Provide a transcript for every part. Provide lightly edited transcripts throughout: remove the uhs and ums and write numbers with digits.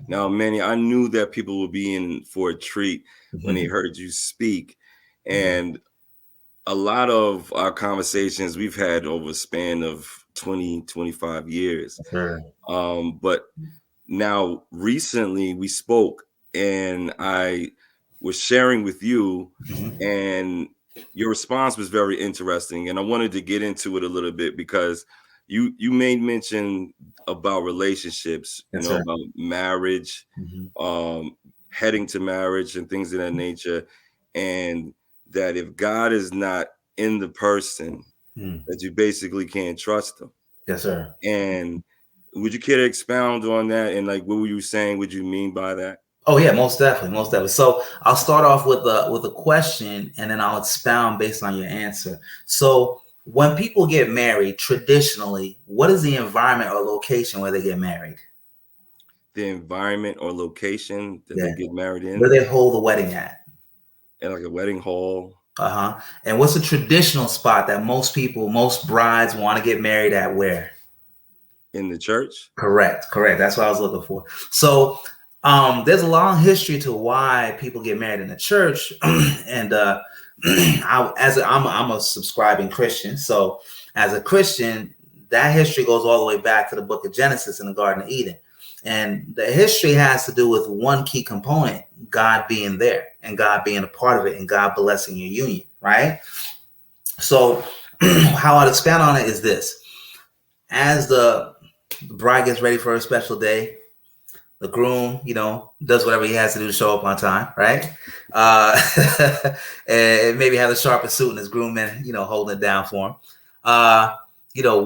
Now, Manny, I knew that people would be in for a treat when they heard you speak. And a lot of our conversations we've had over a span of 20, 25 years. Sure. But now recently we spoke and I was sharing with you, and your response was very interesting. And I wanted to get into it a little bit because you made mention about relationships, Yes, sir. about marriage, um, heading to marriage and things of that nature. And that if God is not in the person, Mm. that you basically can't trust them. Yes, sir. And would you care to expound on that? And like, what were you saying? What you mean by that? Oh yeah, most definitely, most definitely. So I'll start off with a question, and then I'll expound based on your answer. So when people get married, traditionally, what is the environment or location where they get married? The environment or location that they Yeah, get married where in, they hold the wedding at. and like a wedding hall And what's a traditional spot that most people, most brides want to get married at? Where? in the church. Correct, correct. That's what I was looking for. So there's a long history to why people get married in the church, and I'm a subscribing Christian. So as a Christian, that history goes all the way back to the book of Genesis in the Garden of Eden. And the history has to do with one key component, God being there and God being a part of it and God blessing your union, right? So how I'd expand on it is this. As the bride gets ready for a special day, the groom, does whatever he has to do to show up on time, right? And maybe have a sharper suit and his groomman, holding it down for him.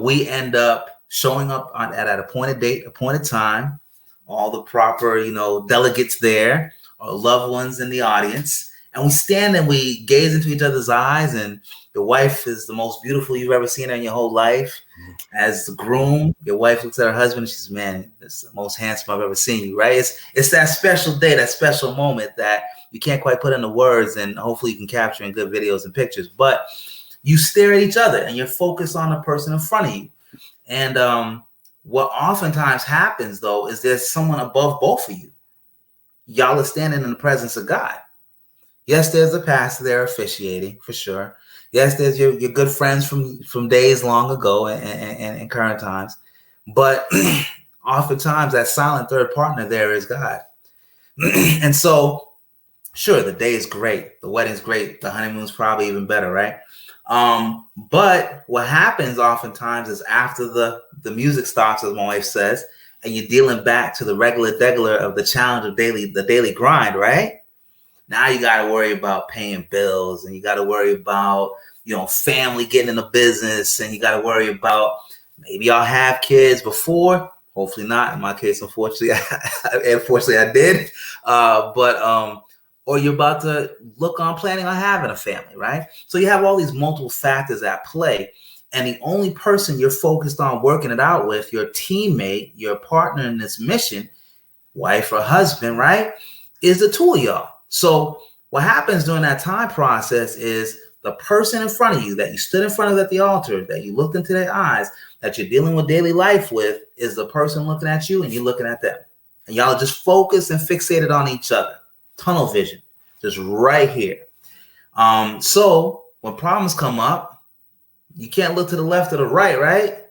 We end up showing up at an appointed date, appointed time, all the proper, delegates there, our loved ones in the audience. And we stand and we gaze into each other's eyes, and your wife is the most beautiful you've ever seen her in your whole life. As the groom, your wife looks at her husband and she's, man, that's the most handsome I've ever seen you, right? It's that special day, that special moment that you can't quite put into words, and hopefully you can capture in good videos and pictures. But you stare at each other and you're focused on the person in front of you. And what oftentimes happens, though, is there's someone above both of you. Y'all are standing in the presence of God. Yes, there's a pastor there officiating, for sure. Yes, there's your good friends from days long ago and current times. But oftentimes that silent third partner there is God. And so, sure, the day is great. The wedding's great. The honeymoon's probably even better, right? But what happens oftentimes is after the music stops, as my wife says, and you're dealing back to the regular of the challenge of the daily grind, right? Now you got to worry about paying bills, and you got to worry about, family getting in the business, and you got to worry about maybe y'all have kids before. Hopefully not. In my case, unfortunately, I did. Or you're about to look on planning on having a family, right? So you have all these multiple factors at play. And the only person you're focused on working it out with, your teammate, your partner in this mission, wife or husband, right, is the two of y'all. So what happens during that time process is the person in front of you that you stood in front of at the altar, that you looked into their eyes, that you're dealing with daily life with, is the person looking at you and you're looking at them. And y'all just focused and fixated on each other. Tunnel vision, just right here. So when problems come up, you can't look to the left or the right, right?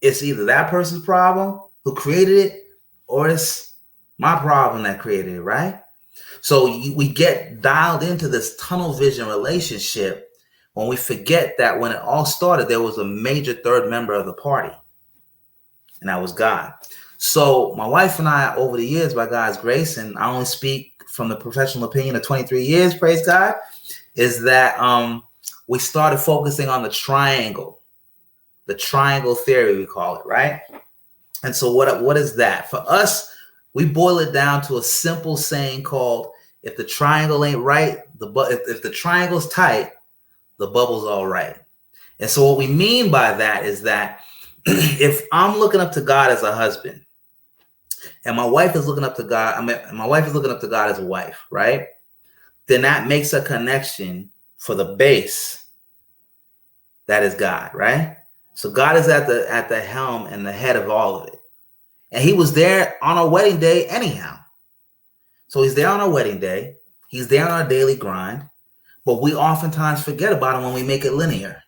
It's either that person's problem who created it, or it's my problem that created it, right? So we get dialed into this tunnel vision relationship when we forget that when it all started, there was a major third member of the party, and that was God. So my wife and I, over the years, by God's grace, and I only speak from the professional opinion of 23 years, praise God, is that we started focusing on the triangle theory, we call it, right? And so what is that? For us, we boil it down to a simple saying called, if the triangle ain't right, if the triangle's tight, the bubble's all right. And so what we mean by that is that if I'm looking up to God as a husband, and my wife is looking up to God, my wife is looking up to God as a wife, right? Then that makes a connection for the base. That is God, right? So God is at the helm and the head of all of it. And he was there on our wedding day anyhow. So he's there on our wedding day. He's there on our daily grind. But we oftentimes forget about him when we make it linear.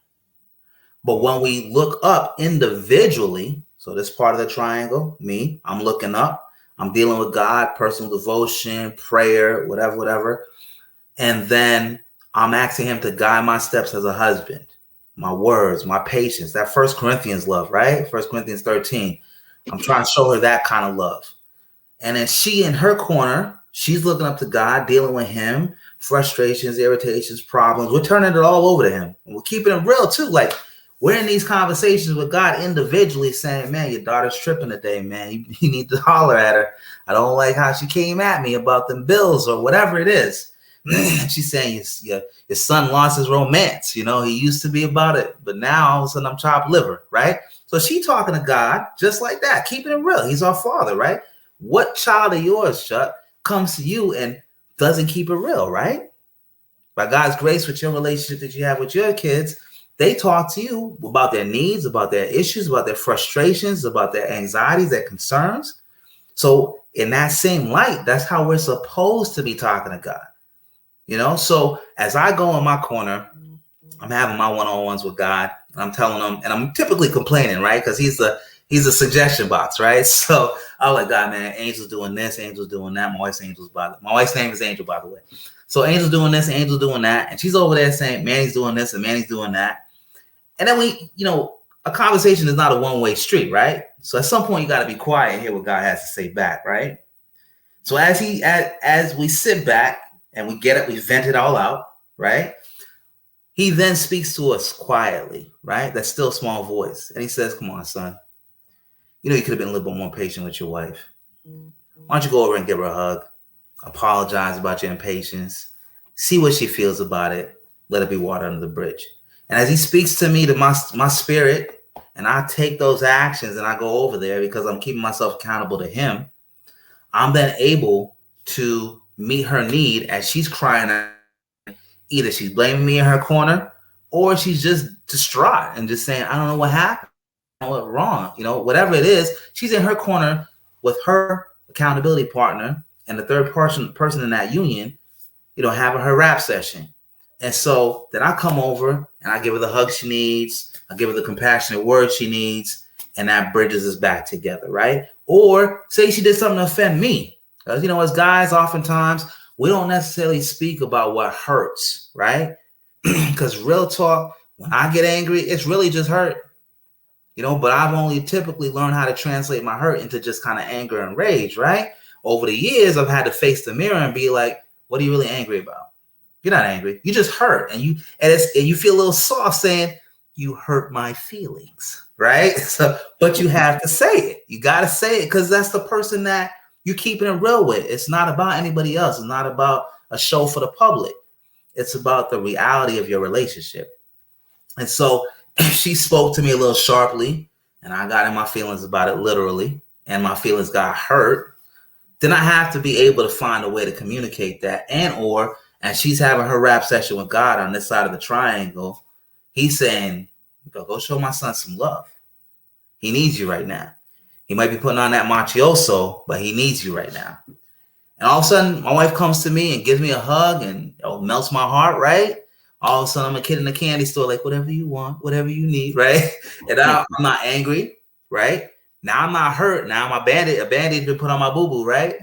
But when we look up individually, so this part of the triangle, me, I'm looking up, I'm dealing with God, personal devotion, prayer, whatever. And then I'm asking him to guide my steps as a husband, my words, my patience, that First Corinthians love, right? First Corinthians 13. I'm trying to show her that kind of love. And then she in her corner, she's looking up to God, dealing with him, frustrations, irritations, problems. We're turning it all over to him. And we're keeping it real too. Like, we're in these conversations with God individually saying, man, your daughter's tripping today, man. You need to holler at her. I don't like how she came at me about them bills or whatever it is. She's saying your son lost his romance. You know, he used to be about it, but now all of a sudden I'm chopped liver, right? So she talking to God just like that, keeping it real. He's our father, right? What child of yours, Chuck, comes to you and doesn't keep it real, right? By God's grace, with your relationship that you have with your kids, they talk to you about their needs, about their issues, about their frustrations, about their anxieties, their concerns. So in that same light, that's how we're supposed to be talking to God. You know, so as I go in my corner, I'm having my one-on-ones with God, and I'm telling him, and I'm typically complaining, right? Because he's a suggestion box, right? So I'm like, God, man, Angel's doing this, Angel's doing that. My wife's name is Angel, by the way. So Angel's doing this, Angel's doing that, and she's over there saying, Manny's doing this and Manny's doing that. And then a conversation is not a one-way street, right? So at some point you got to be quiet and hear what God has to say back, right? So as we sit back and we get it, we vent it all out, right? He then speaks to us quietly, right? That still small voice. And he says, come on, son. You know, you could have been a little bit more patient with your wife. Why don't you go over and give her a hug? Apologize about your impatience. See what she feels about it. Let it be water under the bridge. And as he speaks to me, to my spirit, and I take those actions and I go over there because I'm keeping myself accountable to him, I'm then able to meet her need as she's crying out. Either she's blaming me in her corner or she's just distraught and just saying, I don't know what happened. I don't know what wrong. You know, whatever it is, she's in her corner with her accountability partner and the third person in that union, having her rap session. And so then I come over and I give her the hug she needs. I give her the compassionate words she needs. And that bridges us back together, right? Or say she did something to offend me. Because, as guys, oftentimes, we don't necessarily speak about what hurts, right? Because real talk, when I get angry, it's really just hurt. But I've only typically learned how to translate my hurt into just kind of anger and rage, right? Over the years, I've had to face the mirror and be like, what are you really angry about? You're not angry. You just hurt. And you feel a little soft saying, you hurt my feelings, right? So, but you have to say it. You got to say it because that's the person that you're keeping it real with. It's not about anybody else. It's not about a show for the public. It's about the reality of your relationship. And so she spoke to me a little sharply, and I got in my feelings about it literally, and my feelings got hurt. Then I have to be able to find a way to communicate that. And she's having her rap session with God on this side of the triangle. He's saying, go show my son some love. He needs you right now. He might be putting on that mafioso, but he needs you right now. And all of a sudden, my wife comes to me and gives me a hug and melts my heart, right? All of a sudden, I'm a kid in the candy store, like, whatever you want, whatever you need, right? And I'm not angry, right? Now I'm not hurt. Now a band-aid been put on my boo-boo, right?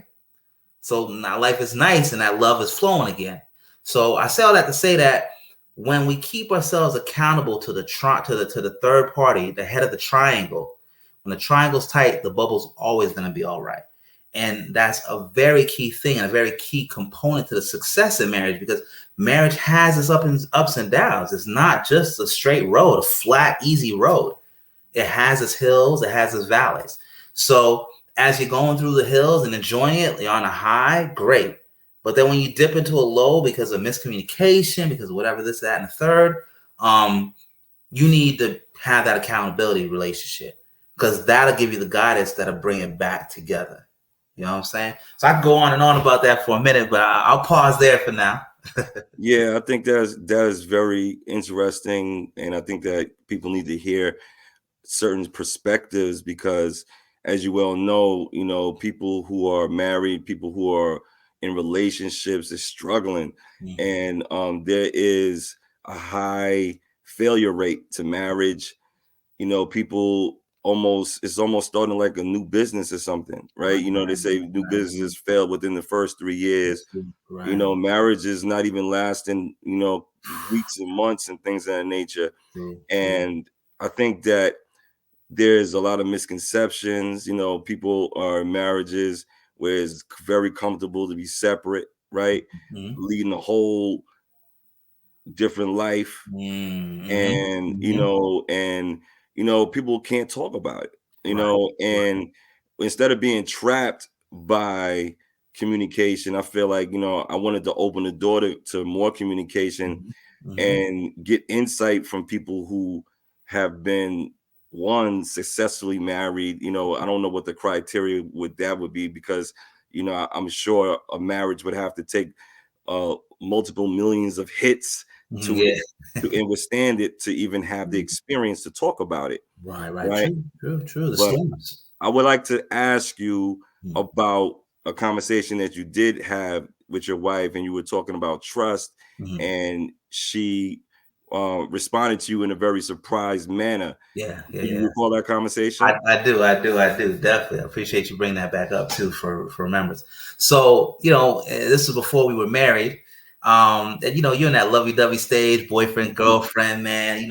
So now life is nice and that love is flowing again. So I say all that to say that when we keep ourselves accountable to the third party, the head of the triangle, when the triangle's tight, the bubble's always going to be all right. And that's a very key thing and a very key component to the success in marriage, because marriage has its ups and downs. It's not just a straight road, a flat, easy road. It has its hills, it has its valleys. So as you're going through the hills and enjoying it, you're on a high, great. But then when you dip into a low because of miscommunication, because of whatever this, that, and the third, you need to have that accountability relationship, because that'll give you the guidance that'll bring it back together. You know what I'm saying? So I can go on and on about that for a minute, but I'll pause there for now. Yeah, I think that is very interesting. And I think that people need to hear certain perspectives, because as you well know, people who are married, people who are in relationships is struggling, and there is a high failure rate to marriage. People it's almost starting like a new business or something, right? They say new businesses fail within the first 3 years. Right. Marriage is not even lasting, weeks and months and things of that nature. True. And I think that there's a lot of misconceptions. People are in marriages where it's very comfortable to be separate, right? Leading a whole different life. And people can't talk about it, and instead of being trapped by communication, I feel like I wanted to open the door to more communication and get insight from people who have been one successfully married. I don't know what the criteria would be, because I'm sure a marriage would have to take multiple millions of hits to and withstand it, to even have the experience to talk about it. Right. True. The But storms. I would like to ask you about a conversation that you did have with your wife, and you were talking about trust, and she responded to you in a very surprised manner. Yeah. Do you recall that conversation? I do. Definitely. I appreciate you bringing that back up too for remembrance. So, this is before we were married. And you're in that lovey-dovey stage, boyfriend, girlfriend, man.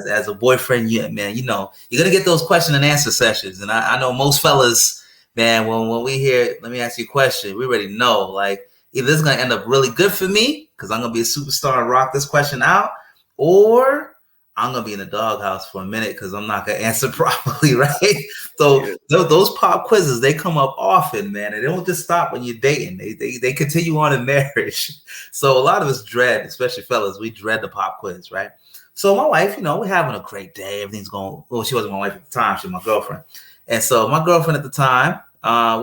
As a boyfriend, man, you're gonna get those question and answer sessions. And I know most fellas, man, when we hear, let me ask you a question, we already know, like, either this is gonna end up really good for me because I'm gonna be a superstar and rock this question out, or I'm gonna be in the doghouse for a minute because I'm not gonna answer properly, right? So those pop quizzes, they come up often, man, and they don't just stop when you're dating. They continue on in marriage. So a lot of us dread, especially fellas, we dread the pop quiz, right? So my wife, we're having a great day. Everything's going. Well, she wasn't my wife at the time; she was my girlfriend. And so my girlfriend at the time,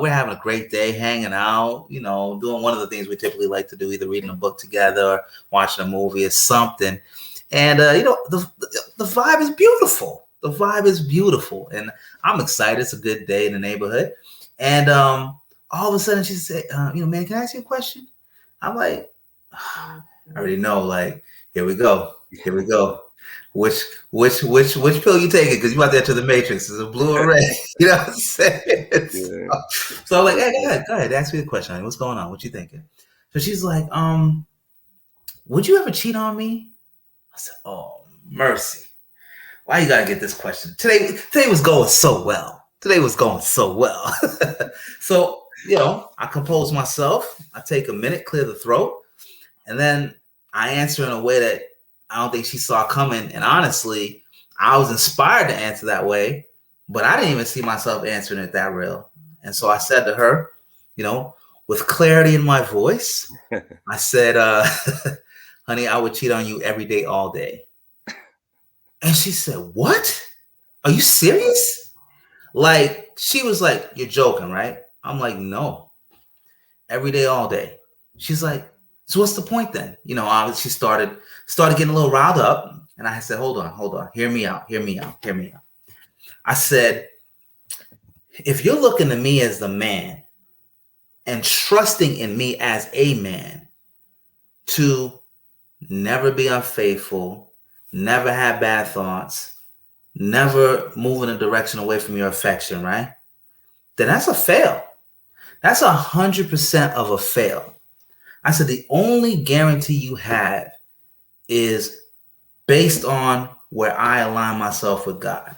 we're having a great day, hanging out, doing one of the things we typically like to do, either reading a book together, or watching a movie, or something. And the vibe is beautiful. The vibe is beautiful, and I'm excited. It's a good day in the neighborhood. And all of a sudden, she said, "Man, can I ask you a question?" I'm like, I already know. Like, here we go. Which pill you taking? Because you out there to the Matrix. Is it blue or red? You know what I'm saying? So I'm like, hey, go ahead. Ask me the question. Honey. What's going on? What you thinking? So she's like, would you ever cheat on me? I said, oh, mercy. Why you gotta get this question? Today was going so well. So, I compose myself. I take a minute, clear the throat, and then I answer in a way that I don't think she saw coming. And honestly, I was inspired to answer that way, but I didn't even see myself answering it that real. And so I said to her, with clarity in my voice, I said, honey, I would cheat on you every day, all day. And she said, what? Are you serious? Like, she was like, you're joking, right? I'm like, no. Every day, all day. She's like, so what's the point then? She started getting a little riled up. And I said, hold on. Hear me out. I said, if you're looking at me as the man and trusting in me as a man to never be unfaithful, never have bad thoughts, never move in a direction away from your affection, right? Then that's a fail. That's 100% of a fail. I said, the only guarantee you have is based on where I align myself with God.